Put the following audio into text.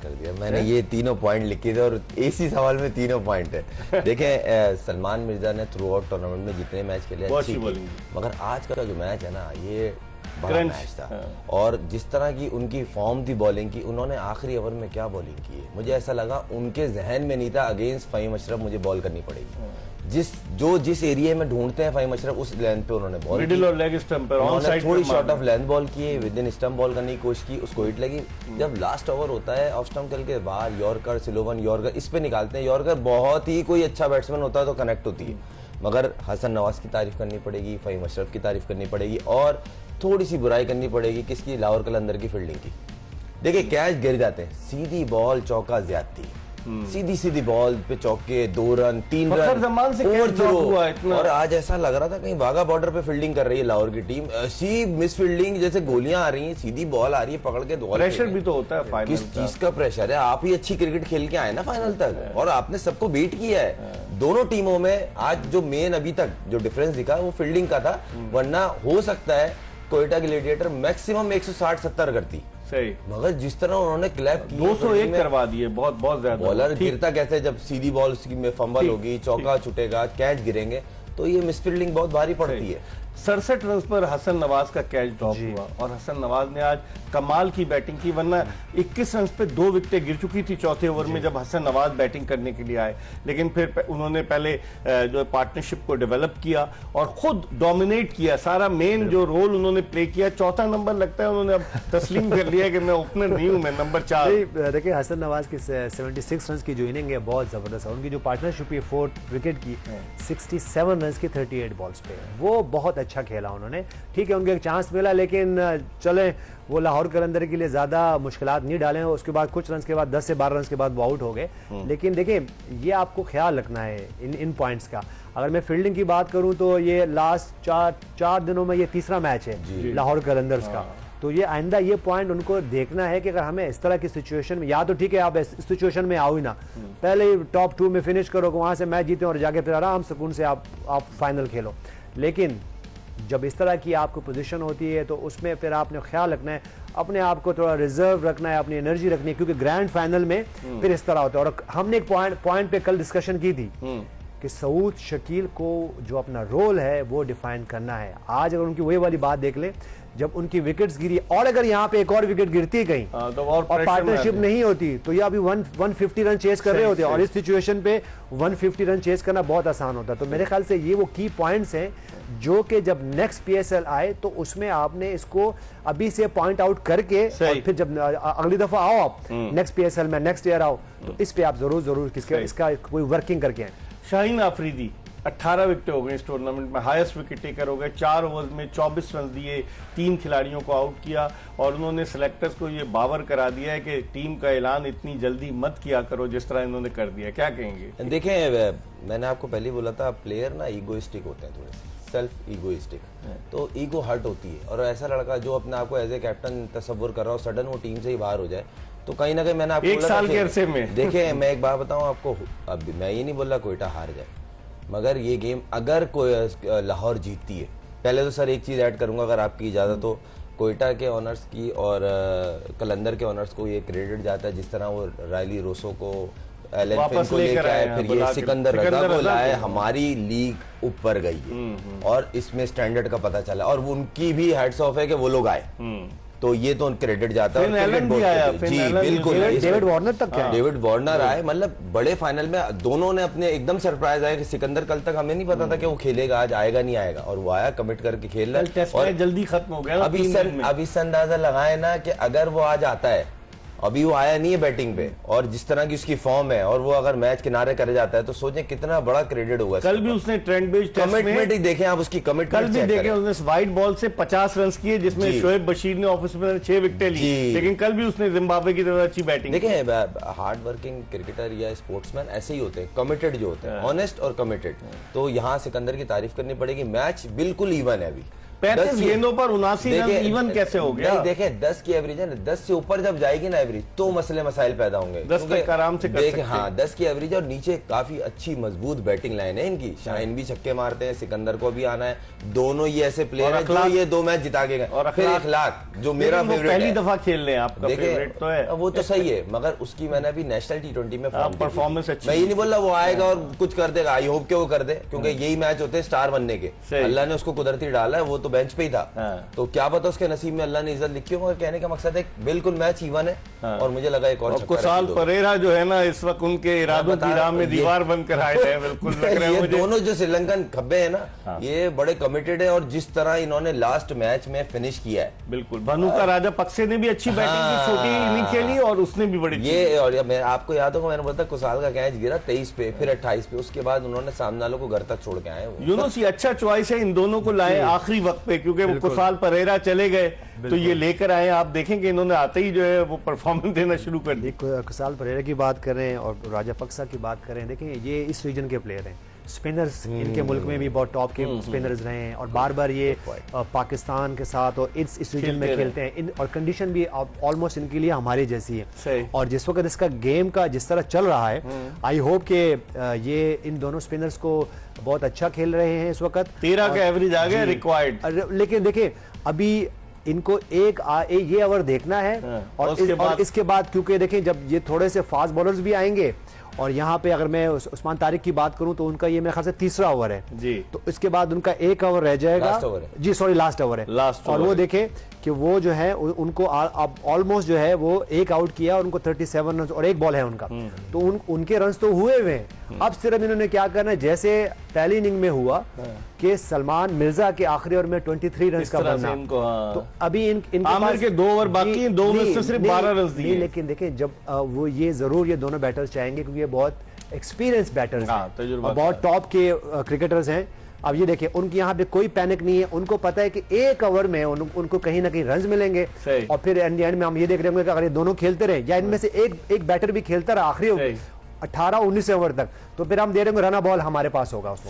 कर दिया मैंने, ये तीनों पॉइंट लिखे थे और इसी सवाल में तीनों पॉइंट है। देखें सलमान मिर्जा ने थ्रू आउट टूर्नामेंट में जितने मैच खेले अच्छी की, मगर आज का जो मैच है ना ये बड़ा मैच था। और जिस तरह की उनकी फॉर्म थी बॉलिंग की, उन्होंने आखिरी ओवर में क्या बॉलिंग की है, मुझे ऐसा लगा उनके जहन में नहीं था अगेंस्ट फ़हीम अशरफ मुझे बॉल करनी पड़ेगी। जिस एरिया में ढूंढते हैं फ़हीम अशरफ उस लेंथ पे उन्होंने बॉल मिडिल और लेग स्टंप पर उन्होंने थोड़ी शॉर्ट ऑफ लेंथ बॉल की, विद इन स्टंप बॉल करने की कोशिश की, उसको हिट लगी। जब लास्ट ओवर होता है ऑफ स्टंप चल के बाहर यॉर्कर सिलोवन यॉर्कर इस पे निकालते हैं, यॉर्कर बहुत ही कोई अच्छा बैट्समैन होता है तो कनेक्ट होती है। मगर हसन नवाज की तारीफ करनी पड़ेगी, फ़हीम अशरफ की तारीफ करनी पड़ेगी और थोड़ी सी बुराई करनी पड़ेगी किसकी, लाहौर कलंदर की फील्डिंग की। देखिए कैच गिर जाते हैं, सीधी बॉल चौका ज्यादती, सीधी बॉल पे चौके 2 रन 3 रन से और आज ऐसा लग रहा था कहीं वाघा बॉर्डर पे फील्डिंग कर रही है लाहौर की टीम, ऐसी मिस फील्डिंग जैसे गोलियां आ रही हैं, सीधी बॉल आ रही है पकड़ के दो। प्रेशर भी तो होता है फाइनल, किस चीज का प्रेशर है, आप ही अच्छी क्रिकेट खेल के आए ना फाइनल तक और आपने सबको बीट किया है। दोनों टीमों में आज जो मेन अभी तक जो डिफरेंस दिखा वो फील्डिंग का था, वरना हो सकता है कोयटा ग्लैडिएटर मैक्सिमम 160-70 करती सही, मगर जिस तरह उन्होंने क्लैप की 201 करवा दिए, बहुत ज्यादा। बॉलर गिरता कैसे, जब सीधी बॉल में फंबल होगी, चौका छूटेगा, कैच गिरेंगे तो ये मिसफील्डिंग बहुत भारी पड़ती है। 67 रन पर हसन नवाज का कैच ड्रॉप हुआ और हसन नवाज ने आज कमाल की बैटिंग की, वरना 21 रन पे 2 विकेटें गिर चुकी थी चौथे ओवर में जब हसन नवाज बैटिंग करने के लिए आए। लेकिन फिर उन्होंने पहले जो पार्टनरशिप को डेवलप किया और खुद डोमिनेट किया, सारा मेन जो रोल उन्होंने प्ले किया। चौथा नंबर लगता है उन्होंने अब तस्लीम कर लिया कि मैं ओपनर नहीं हूं, मैं नंबर 4। देखिए हसन नवाज की 76 रन की जो इनिंग है बहुत जबरदस्त है, उनकी जो पार्टनरशिप है 4 विकेट की 67 रन की 38 बॉल्स पे, वो बहुत अच्छा खेला उन्होंने। ठीक है उनको एक चांस मिला, लेकिन चले वो लाहौर कलंदर के लिए ज्यादा मुश्किलात नहीं डाले, उसके बाद कुछ रन के बाद 10 से 12 रन के बाद वो आउट हो गए। लेकिन देखिए ये आपको ख्याल रखना है इन पॉइंट्स का। अगर मैं फील्डिंग की बात करूं तो ये लास्ट चार दिनों में ये तीसरा मैच है लाहौर कलंदर्स का, तो ये आइंदा ये पॉइंट उनको देखना है कि अगर हमें इस तरह की सिचुएशन में, या तो ठीक है आप इस सिचुएशन में आओ ही ना, पहले टॉप 2 में फिनिश करो, वहां से मैच जीते और जाके फिर आराम सुकून से आप फाइनल खेलो। लेकिन जब इस तरह की आपको पोजीशन होती है तो उसमें फिर आपने ख्याल रखना है, अपने आप को थोड़ा रिजर्व रखना है, अपनी एनर्जी रखनी है, क्योंकि ग्रैंड फाइनल में फिर इस तरह होता है। और हमने एक पॉइंट पे कल डिस्कशन की थी कि सऊद शकील को जो अपना रोल है वो डिफाइन करना है। आज अगर उनकी वही वाली बात देख ले, जब उनकी विकेट्स गिरी और अगर यहाँ पे एक और विकेट गिरती कहीं तो और पार्टनरशिप नहीं होती तो ये अभी 150 रन चेस कर रहे होते और इस सिचुएशन पे 150 रन चेस करना बहुत आसान होता। तो मेरे ख्याल से ये वो की पॉइंट्स हैं जो कि जब नेक्स्ट PSL आए तो उसमें आपने इसको अभी से पॉइंट आउट करके और फिर जब अगली दफा आओ आप नेक्स्ट PSL में नेक्स्ट ईयर आओ तो इस पे आप जरूर इसका कोई वर्किंग करके आए। शाहीन आफरीदी 18 विकेटें हो गई इस टूर्नामेंट में, हाईएस्ट विकेट टेकर हो गए, 4 ओवर में 24 रन दिए, 3 खिलाड़ियों को आउट किया और उन्होंने सेलेक्टर्स को ये बावर करा दिया है कि टीम का ऐलान इतनी जल्दी मत किया करो जिस तरह इन्होंने कर दिया। क्या कहेंगे? देखें मैंने आपको पहले ही बोला था प्लेयर ना ईगोइस्टिक होते हैं, थोड़े से सेल्फ ईगोइस्टिक, तो ईगो हर्ट होती है और ऐसा लड़का जो अपने आप को एज ए कैप्टन तस्वुर कर रहा हो सडन वो टीम से ही बाहर हो जाए तो कहीं ना कहीं मैंने आपको एक साल के अरसे में देखिए मैं एक बात बताऊं आपको, अब मैं ये नहीं बोल रहा कोयटा हार जाए, मगर ये गेम अगर कोई लाहौर जीतती है, पहले तो सर एक चीज ऐड करूंगा अगर आपकी इजाजत हो, कोयटा के ऑनर्स की और कलंदर के ऑनर्स को ये क्रेडिट जाता है जिस तरह वो रायली रोसो को एलन फिन को लेकर आए, फिर ये सिकंदर रजा को लाए, हमारी लीग ऊपर गई है और इसमें स्टैंडर्ड का पता चला और उनकी भी हेड्स ऑफ है कि वो लोग आए, तो ये तो क्रेडिट जाता है। जी बिल्कुल, डेविड वार्नर तक क्या, डेविड वार्नर आए, मतलब बड़े फाइनल में दोनों ने अपने एकदम सरप्राइज आया कि सिकंदर कल तक हमें नहीं पता था कि वो खेलेगा, आज आएगा नहीं आएगा और वो आया, कमिट करके खेल रहा है और जल्दी खत्म हो गया। अभी से अंदाजा लगाए ना कि अगर वो आज आता है, अभी वो आया नहीं है बैटिंग पे और जिस तरह की उसकी फॉर्म है और वो अगर मैच किनारे करे जाता है तो सोचें कितना बड़ा क्रेडिट होगा। कल भी उसने ट्रेंड बेस्ड कमिटमेंट ही देखें आप, उसकी कमिटमेंट कल भी देखें, उसने वाइट बॉल से 50 रन किए जिसमें शोएब बशीर ने ऑफिस में 6 विकेटें ली, लेकिन कल भी उसने जिम्बाब्वे की तरफ अच्छी बैटिंग। देखें हार्ड वर्किंग क्रिकेटर या स्पोर्ट्समैन ऐसे ही होते हैं, कमिटेड जो होते हैं, ऑनेस्ट और कमिटेड। तो यहाँ सिकंदर की तारीफ करनी पड़ेगी, मैच बिल्कुल इवन है अभी 35 गेंदों पर 79 रन इवन कैसे हो गया? नहीं देखे 10 की एवरेज है ना, 10 से ऊपर जब जाएगी ना एवरेज तो मसले मसाइल पैदा होंगे। 10 तक आराम से कर सकते हैं। हाँ 10 की एवरेज और नीचे काफी अच्छी मजबूत बैटिंग लाइन है इनकी। शाहीन भी छक्के मारते हैं, सिकंदर को भी आना है, दोनों ये ऐसे प्लेयर हैं जो ये 2 मैच जिता के गए। और फिर अखलाक जो मेरा फेवरेट पहली दफा खेल रहे हैं, आपका फेवरेट तो है वो तो सही है, मगर उसकी मैंने अभी नेशनल T20 में परफॉर्मेंस अच्छी। मैं ये नहीं बोल रहा वो आएगा और कुछ कर देगा, आई होप के वो कर दे, क्योंकि यही मैच होते हैं स्टार बनने के। अल्लाह ने उसको कुदरती डाला है, वो तो बेंच पे ही था, तो क्या पता उसके नसीब में अल्लाह ने इज्जत लिखी हो। कहने का मकसद है बिल्कुल मैच इवन है और मुझे लगा एक और कुशाल परेरा जो है ना इस वक्त उनके इरादों की राह में दीवार बनकर आए हैं। बिल्कुल लग रहा है ये मुझे दोनों जो श्रीलंकन खब्बे हैं ना, ये बड़े कमिटेड है और जिस तरह इन्होंने लास्ट मैच में फिनिश किया है। बिल्कुल भनुका राजापक्से ने भी अच्छी बैटिंग की, छोटी इनिंग खेली और उसने भी बड़ी ये। और मैं आपको याद होगा मैंने बोला कुशाल का कैच गिरा 23 पे, फिर 28 पे, उसके बाद उन्होंने सामने वालों को घर तक छोड़ के आए। यूनुस ये अच्छा चॉइस है, इन दोनों को लाए आखिरी वक्त पे, क्योंकि वो कुशाल परेरा चले गए तो ये लेकर आए। आप देखेंगे इन्होंने आते ही जो है वो परफॉर्मेंस देना शुरू कर दी। कुशाल परेरा की बात करें और राजापक्सा की बात करें, देखें ये इस रीजन के प्लेयर हैं। स्पिनर्स इनके मुल्क में भी बहुत टॉप के स्पिनर्स रहे हैं और बार बार ये पाकिस्तान के साथ और इस रीजन में खेलते हैं और कंडीशन भी ऑलमोस्ट इनके लिए हमारी जैसी है। और जिस वक्त इसका गेम का जिस तरह चल रहा है, आई होप के ये इन दोनों स्पिनर्स को बहुत अच्छा खेल रहे हैं इस वक्त। 13 का एवरेज आ गया रिक्वायर्ड। लेकिन देखिए अभी इनको ये ओवर देखना है और इसके बाद क्योंकि देखें जब ये थोड़े से फास्ट बॉलर्स भी आएंगे और यहाँ पे अगर मैं उस्मान तारिक की बात करूं तो उनका ये मेरे ख्याल से तीसरा ओवर है जी, तो इसके बाद उनका एक ओवर रह जाएगा जी, सॉरी लास्ट ओवर है। और वो देखें कि वो जो है उनको अब ऑलमोस्ट जो है वो एक आउट किया और उनको 37 रन और एक बॉल है उनका, तो उनके रन तो हुए हुए हैं। अब सिर्फ इन्होंने क्या करना है, जैसे पहली इनिंग में हुआ कि सलमान मिर्जा के आखिरी ओवर में 23 रन का बनना, तो अभी इनके पास के 2 ओवर बाकी, 2 में से सिर्फ 12 रन दिए। लेकिन देखें जब वो ये जरूर ये दोनों बैटर्स चाहेंगे क्योंकि ये बहुत एक्सपीरियंस बैटर्स हैं और बहुत टॉप के क्रिकेटर्स हैं। अब ये देखिए उनकी यहाँ पे कोई पैनिक नहीं है, उनको पता है कि एक ओवर में उनको कहीं ना कहीं रन मिलेंगे और फिर एंड में हम ये देख रहे होंगे कि अगर ये दोनों खेलते रहे या इनमें से एक बैटर भी खेलता रहा आखिरी 18-19 ओवर तक, तो फिर हम दे रहे होंगे रन बॉल हमारे पास होगा उसमें।